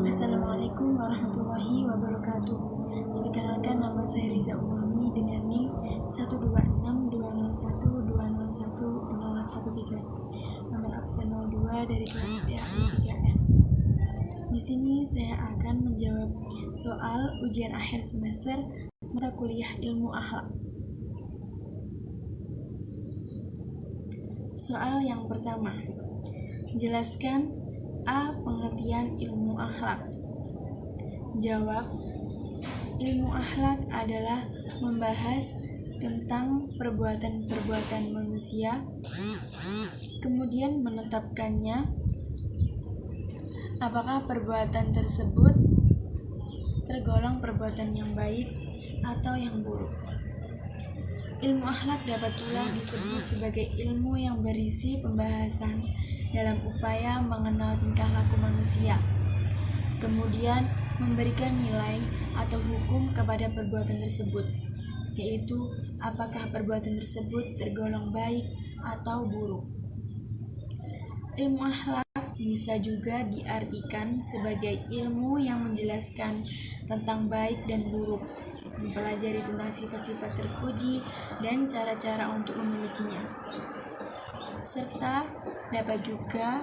Assalamualaikum warahmatullahi wabarakatuh. Perkenalkan, nama saya Riza Umami dengan NIM 1262012010113. Nomor absen 02 dari kelas PAI 3F. Di sini saya akan menjawab soal ujian akhir semester mata kuliah ilmu akhlak. Soal yang pertama, jelaskan A. Pengertian ilmu akhlak. Jawab, ilmu akhlak adalah membahas tentang perbuatan-perbuatan manusia, kemudian menetapkannya apakah perbuatan tersebut tergolong perbuatan yang baik atau yang buruk. Ilmu akhlak dapat pula disebut sebagai ilmu yang berisi pembahasan dalam upaya mengenal tingkah laku manusia, kemudian memberikan nilai atau hukum kepada perbuatan tersebut, yaitu apakah perbuatan tersebut tergolong baik atau buruk. Ilmu akhlak bisa juga diartikan sebagai ilmu yang menjelaskan tentang baik dan buruk, mempelajari tentang sifat-sifat terpuji dan cara-cara untuk memilikinya, serta dapat juga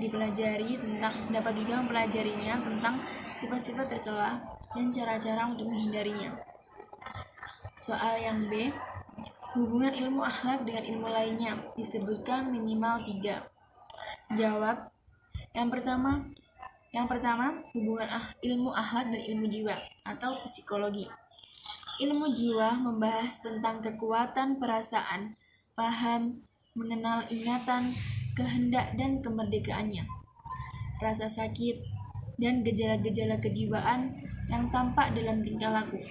mempelajarinya tentang sifat-sifat tercela dan cara-cara untuk menghindarinya. Soal yang B, hubungan ilmu akhlak dengan ilmu lainnya disebutkan minimal 3. Jawab, yang pertama hubungan ilmu akhlak dan ilmu jiwa atau psikologi. Ilmu jiwa membahas tentang kekuatan perasaan, paham, mengenal ingatan, kehendak dan kemerdekaannya, rasa sakit, dan gejala-gejala kejiwaan yang tampak dalam tingkah laku.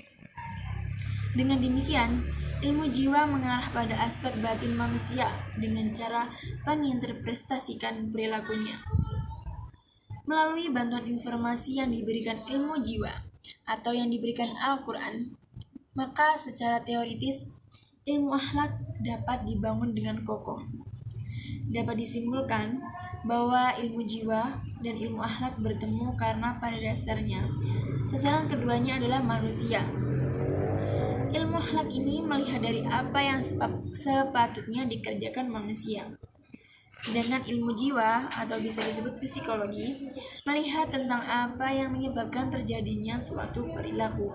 Dengan demikian, ilmu jiwa mengarah pada aspek batin manusia dengan cara menginterpretasikan perilakunya. Melalui bantuan informasi yang diberikan ilmu jiwa atau yang diberikan Al-Quran, maka secara teoritis ilmu akhlak dapat dibangun dengan kokoh. Dapat disimpulkan bahwa ilmu jiwa dan ilmu akhlak bertemu karena pada dasarnya sasaran keduanya adalah manusia. Ilmu akhlak ini melihat dari apa yang sepatutnya dikerjakan manusia. Sedangkan ilmu jiwa atau bisa disebut psikologi melihat tentang apa yang menyebabkan terjadinya suatu perilaku.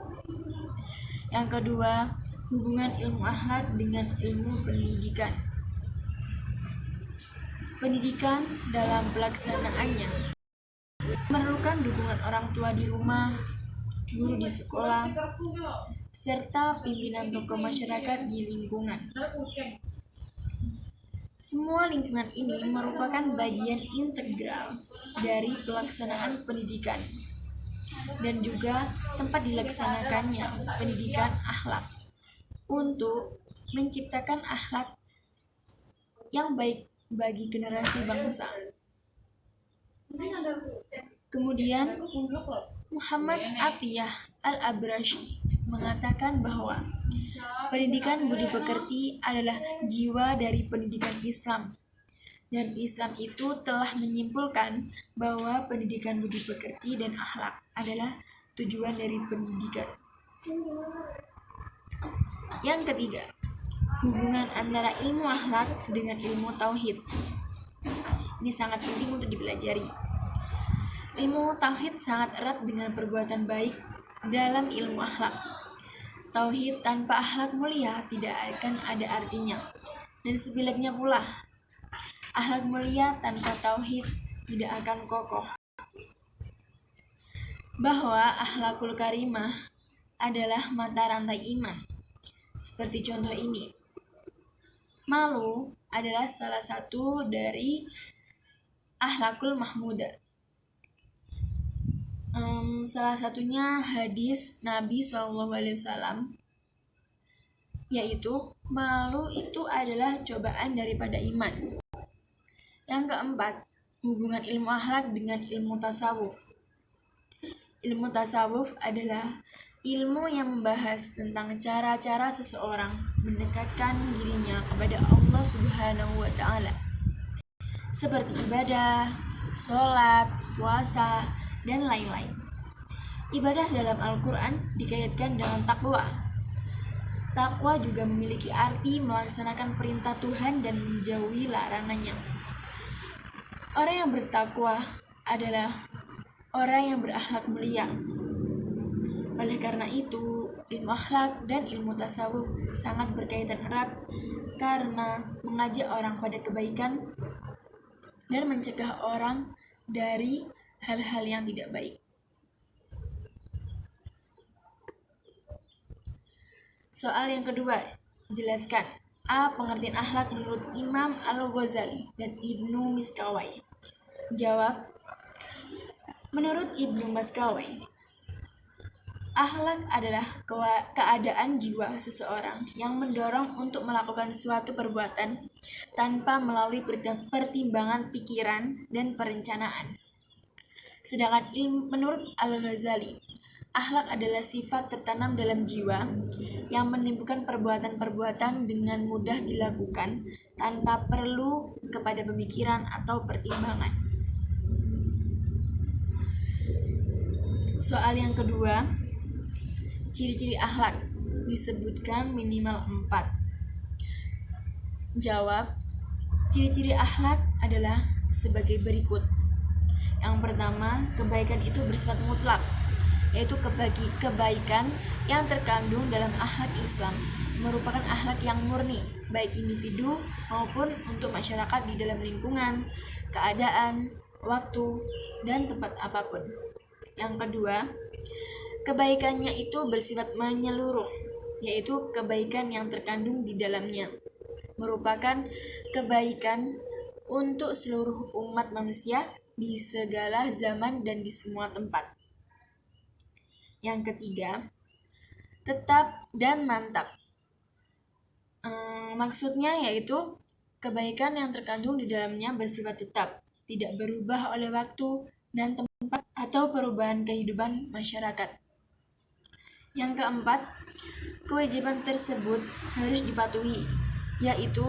Yang kedua, hubungan ilmu akhlak dengan ilmu pendidikan. Pendidikan dalam pelaksanaannya memerlukan dukungan orang tua di rumah, guru di sekolah, serta pimpinan tokoh masyarakat di lingkungan. Semua lingkungan ini merupakan bagian integral dari pelaksanaan pendidikan dan juga tempat dilaksanakannya pendidikan akhlak untuk menciptakan akhlak yang baik bagi generasi bangsa. Kemudian Muhammad Atiyah Al-Abrashi mengatakan bahwa pendidikan budi pekerti adalah jiwa dari pendidikan Islam, dan Islam itu telah menyimpulkan bahwa pendidikan budi pekerti dan akhlak adalah tujuan dari pendidikan. Yang ketiga, hubungan antara ilmu akhlak dengan ilmu tauhid. Ini sangat penting untuk dipelajari. Ilmu tauhid sangat erat dengan perbuatan baik dalam ilmu akhlak. Tauhid tanpa akhlak mulia tidak akan ada artinya. Dan sebaliknya pula, akhlak mulia tanpa tauhid tidak akan kokoh. Bahwa akhlakul karimah adalah mata rantai iman. Seperti contoh ini. Malu adalah salah satu dari akhlakul mahmudah. Salah satunya hadis Nabi SAW, yaitu malu itu adalah cobaan daripada iman. Yang keempat, hubungan ilmu akhlak dengan ilmu tasawuf. Ilmu tasawuf adalah ilmu yang membahas tentang cara-cara seseorang mendekatkan dirinya kepada Allah Subhanahu wa Ta'ala. seperti ibadah, sholat, puasa, dan lain-lain. Ibadah dalam Al-Quran dikaitkan dengan takwa. Takwa juga memiliki arti melaksanakan perintah Tuhan dan menjauhi larangannya. Orang yang bertakwa adalah orang yang berakhlak mulia. Oleh karena itu, ilmu akhlak dan ilmu tasawuf sangat berkaitan erat karena mengajak orang pada kebaikan dan mencegah orang dari hal-hal yang tidak baik. Soal yang kedua, jelaskan A. Pengertian akhlak menurut Imam Al-Ghazali dan Ibnu Miskawai. Jawab, menurut Ibnu Miskawai, akhlak adalah keadaan jiwa seseorang yang mendorong untuk melakukan suatu perbuatan tanpa melalui pertimbangan pikiran dan perencanaan. Sedangkan menurut Al-Ghazali, akhlak adalah sifat tertanam dalam jiwa yang menimbulkan perbuatan-perbuatan dengan mudah dilakukan tanpa perlu kepada pemikiran atau pertimbangan. Soal yang kedua, ciri-ciri akhlak disebutkan minimal 4. Jawab, ciri-ciri akhlak adalah sebagai berikut. Yang pertama, kebaikan itu bersifat mutlak, yaitu kebaikan yang terkandung dalam akhlak Islam merupakan akhlak yang murni, baik individu maupun untuk masyarakat di dalam lingkungan, keadaan, waktu, dan tempat apapun. Yang kedua, kebaikannya itu bersifat menyeluruh, yaitu kebaikan yang terkandung di dalamnya merupakan kebaikan untuk seluruh umat manusia di segala zaman dan di semua tempat. Yang ketiga, tetap dan mantap. Maksudnya yaitu kebaikan yang terkandung di dalamnya bersifat tetap, tidak berubah oleh waktu dan tempat atau perubahan kehidupan masyarakat. Yang keempat, kewajiban tersebut harus dipatuhi, yaitu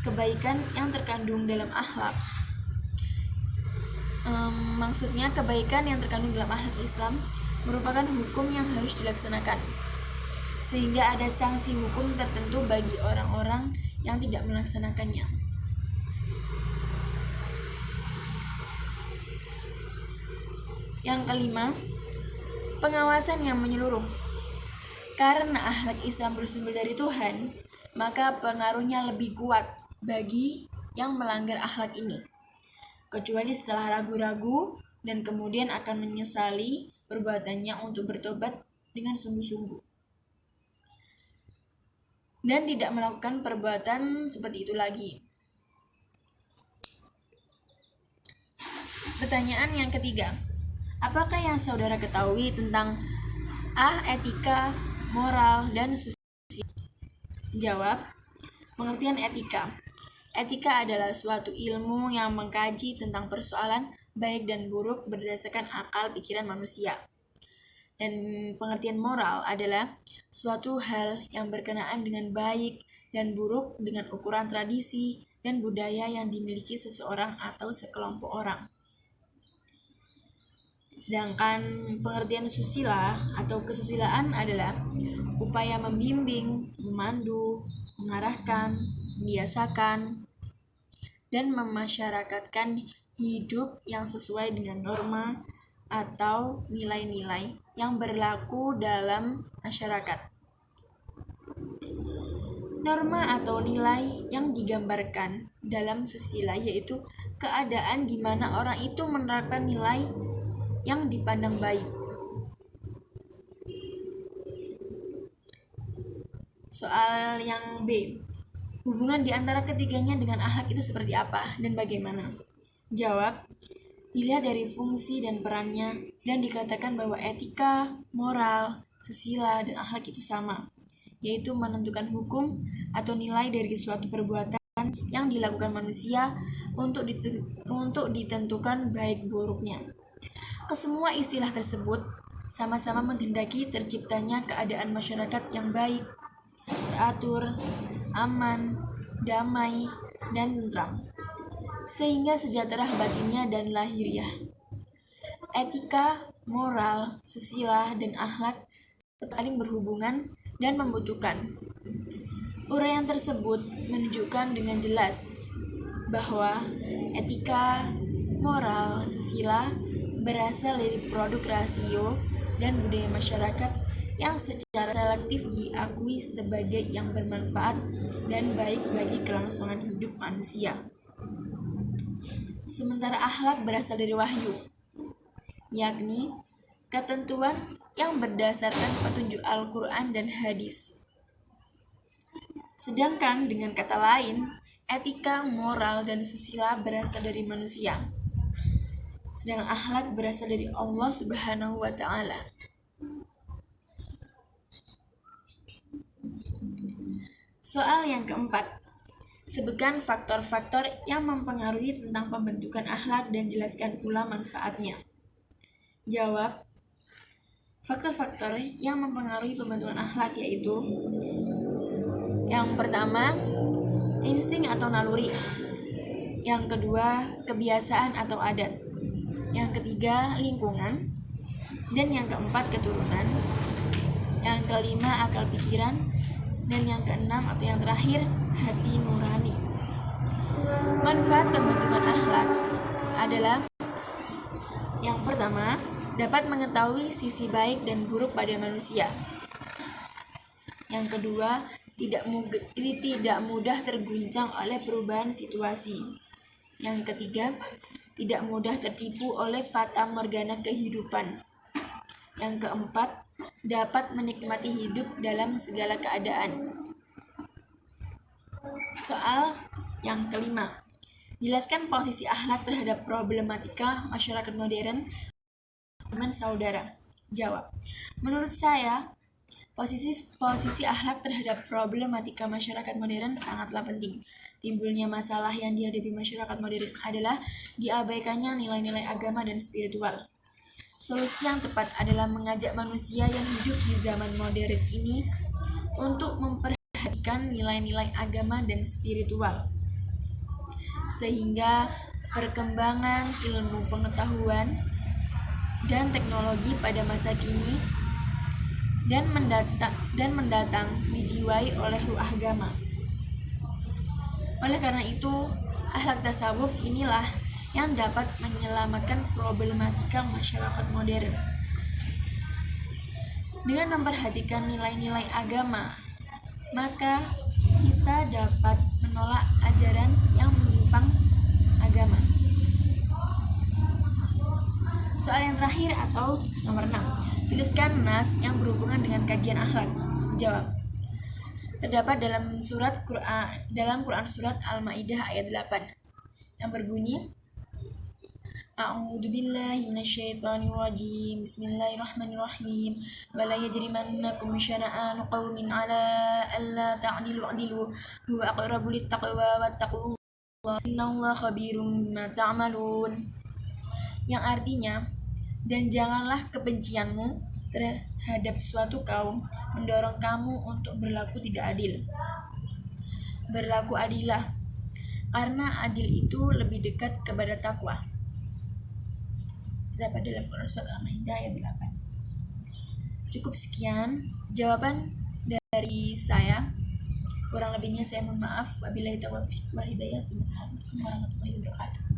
kebaikan yang terkandung dalam akhlak. Maksudnya kebaikan yang terkandung dalam akhlak Islam merupakan hukum yang harus dilaksanakan, sehingga ada sanksi hukum tertentu bagi orang-orang yang tidak melaksanakannya. Yang kelima, pengawasan yang menyeluruh. Karena akhlak Islam bersumber dari Tuhan, maka pengaruhnya lebih kuat bagi yang melanggar akhlak ini, kecuali setelah ragu-ragu dan kemudian akan menyesali perbuatannya untuk bertobat dengan sungguh-sungguh dan tidak melakukan perbuatan seperti itu lagi. Pertanyaan yang ketiga, apakah yang saudara ketahui tentang A. Etika, moral, dan sosial? Jawab, pengertian etika. Etika adalah suatu ilmu yang mengkaji tentang persoalan baik dan buruk berdasarkan akal pikiran manusia. Dan pengertian moral adalah suatu hal yang berkenaan dengan baik dan buruk dengan ukuran tradisi dan budaya yang dimiliki seseorang atau sekelompok orang. Sedangkan pengertian susila atau kesusilaan adalah upaya membimbing, memandu, mengarahkan, membiasakan, dan memasyarakatkan hidup yang sesuai dengan norma atau nilai-nilai yang berlaku dalam masyarakat. Norma atau nilai yang digambarkan dalam susila yaitu keadaan di mana orang itu menerapkan nilai yang dipandang baik. Soal yang B, hubungan di antara ketiganya dengan akhlak itu seperti apa dan bagaimana? Jawab, dilihat dari fungsi dan perannya dan dikatakan bahwa etika, moral, susila, dan akhlak itu sama, yaitu menentukan hukum atau nilai dari suatu perbuatan yang dilakukan manusia untuk ditentukan baik buruknya. Kesemua istilah tersebut sama-sama menghendaki terciptanya keadaan masyarakat yang baik, teratur, aman, damai, dan tentram. sehingga sejahtera batinnya dan lahiriah. Etika, moral, susila, dan akhlak saling berhubungan dan membutuhkan. Uraian tersebut menunjukkan dengan jelas bahwa etika, moral, susila berasal dari produk rasio dan budaya masyarakat yang secara selektif diakui sebagai yang bermanfaat dan baik bagi kelangsungan hidup manusia. Sementara akhlak berasal dari wahyu, yakni ketentuan yang berdasarkan petunjuk Al-Quran dan hadis. Sedangkan dengan kata lain, etika, moral, dan susila berasal dari manusia, sedangkan akhlak berasal dari Allah Subhanahu wa Ta'ala. Soal yang keempat, sebutkan faktor-faktor yang mempengaruhi tentang pembentukan akhlak dan jelaskan pula manfaatnya. Jawab, faktor-faktor yang mempengaruhi pembentukan akhlak yaitu: yang pertama, insting atau naluri. Yang kedua, kebiasaan atau adat. Yang ketiga, lingkungan. Dan yang keempat, keturunan. Yang kelima, akal pikiran. Dan yang keenam atau yang terakhir, hati nurani. Manfaat pembentukan akhlak adalah: yang pertama, dapat mengetahui sisi baik dan buruk pada manusia. Yang kedua, tidak mudah terguncang oleh perubahan situasi. Yang ketiga, tidak mudah tertipu oleh fata morgana kehidupan. Yang keempat, dapat menikmati hidup dalam segala keadaan. Soal yang kelima, jelaskan posisi akhlak terhadap problematika masyarakat modern. Teman saudara, jawab. Menurut saya, posisi akhlak terhadap problematika masyarakat modern sangatlah penting. Timbulnya masalah yang dihadapi masyarakat modern adalah diabaikannya nilai-nilai agama dan spiritual. Solusi yang tepat adalah mengajak manusia yang hidup di zaman modern ini untuk memperhatikan nilai-nilai agama dan spiritual, sehingga perkembangan ilmu pengetahuan dan teknologi pada masa kini dan mendatang dijiwai oleh ruh agama. Oleh karena itu, akhlak tasawuf inilah yang dapat menyelamatkan problematika masyarakat modern. Dengan memperhatikan nilai-nilai agama, maka kita dapat menolak ajaran yang menyimpang agama. Soal yang terakhir atau nomor 6, tuliskan nas yang berhubungan dengan kajian akhlak. Jawab. Terdapat dalam Quran surat Al-Maidah ayat 8 yang berbunyi: A'udzubillahi minasyaitonirrajim. Bismillahirrahmanirrahim. Wala yajrimannakum syana'anu qaumin 'ala alla ta'dilu 'dilu huwa aqrabu littaqwa wattaqullaha innallaha khabirum bima ta'malun. Yang artinya, dan janganlah kebencianmu terhadap suatu kaum mendorong kamu untuk berlaku tidak adil. Berlaku adillah, karena adil itu lebih dekat kepada takwa. Terdapat dalam Quran surat Al-Maidah ayat 8. Cukup sekian jawaban dari saya. Kurang lebihnya saya mohon maaf. Wabillahi taufiq wal hidayah. Wassalamualaikum warahmatullahi wabarakatuh.